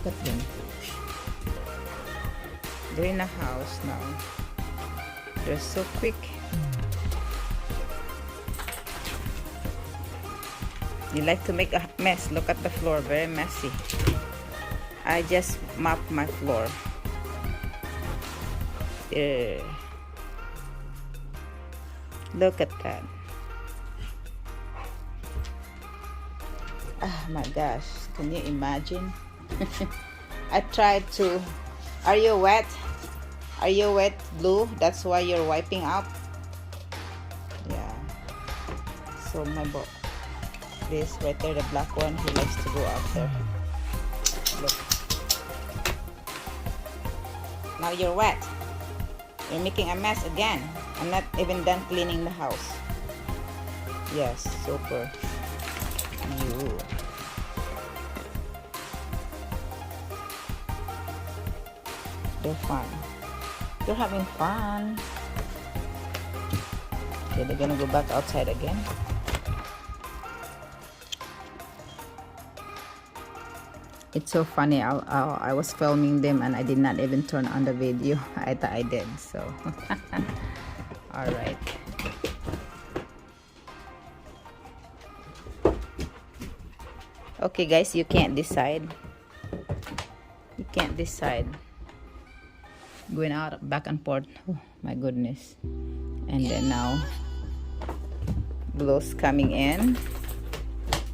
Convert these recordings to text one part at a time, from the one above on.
at them. They're in a house now. They're so quick. You like to make a mess. Look at the floor, very messy. I just mopped my floor. There. Look at that. Oh my gosh, can you imagine? I tried to. Are you wet? Are you wet, Blue? That's why you're wiping up? Yeah. So my book. This right there, the black one, he likes to go out there. Look. Now you're wet. You're making a mess again. I'm not even done cleaning the house. Yes, super. You. They're fun. They're having fun. Okay, they're gonna go back outside again. It's so funny. I was filming them and I did not even turn on the video. I thought I did. So, all right. Okay, guys, you can't decide. You can't decide. Going out back and forth. Oh my goodness. And then now, Blue's coming in,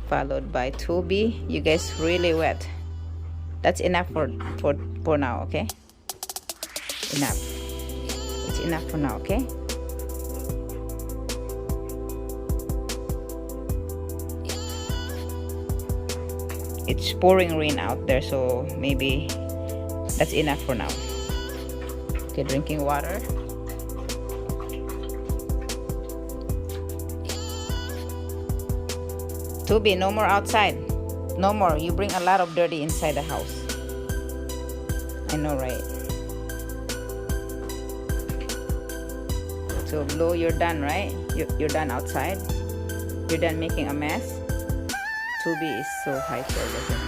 followed by Toby. You guys really wet. That's enough for now, okay? Enough. It's enough for now, okay? It's pouring rain out there, so maybe that's enough for now. Okay, drinking water. Toby, no more outside. No more. You bring a lot of dirty inside the house. I know, right? So, Blue, you're done, right? You're done outside? You're done making a mess? Toby is so hyper, isn't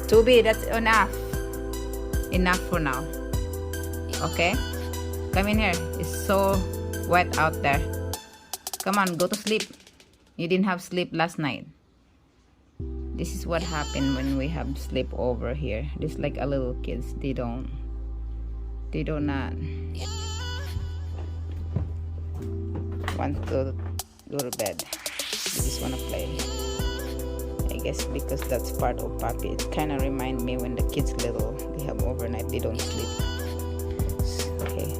it? Toby, that's enough. Enough for now. Okay? Come in here. It's so wet out there. Come on, go to sleep. You didn't have sleep last night. This is what happened when we have sleep over here. Just like a little kids, they do not want to go to bed. They just want to play. I guess because that's part of Papi. It kind of reminds me when the kids little, they have overnight, they don't sleep. Okay.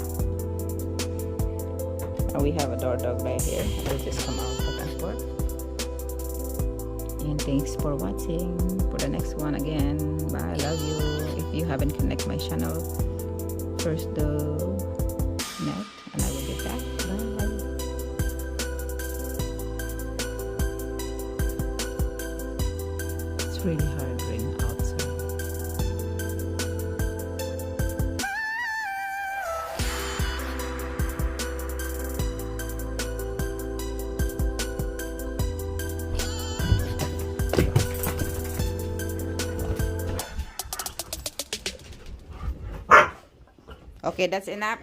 Now we have a door dog right here. It'll just come out back and forth. And thanks for watching. For the next one again. Bye. Love you. If you haven't connected my channel, first do connect and I will be back. Bye. It's really hard rain outside. Okay, that's enough.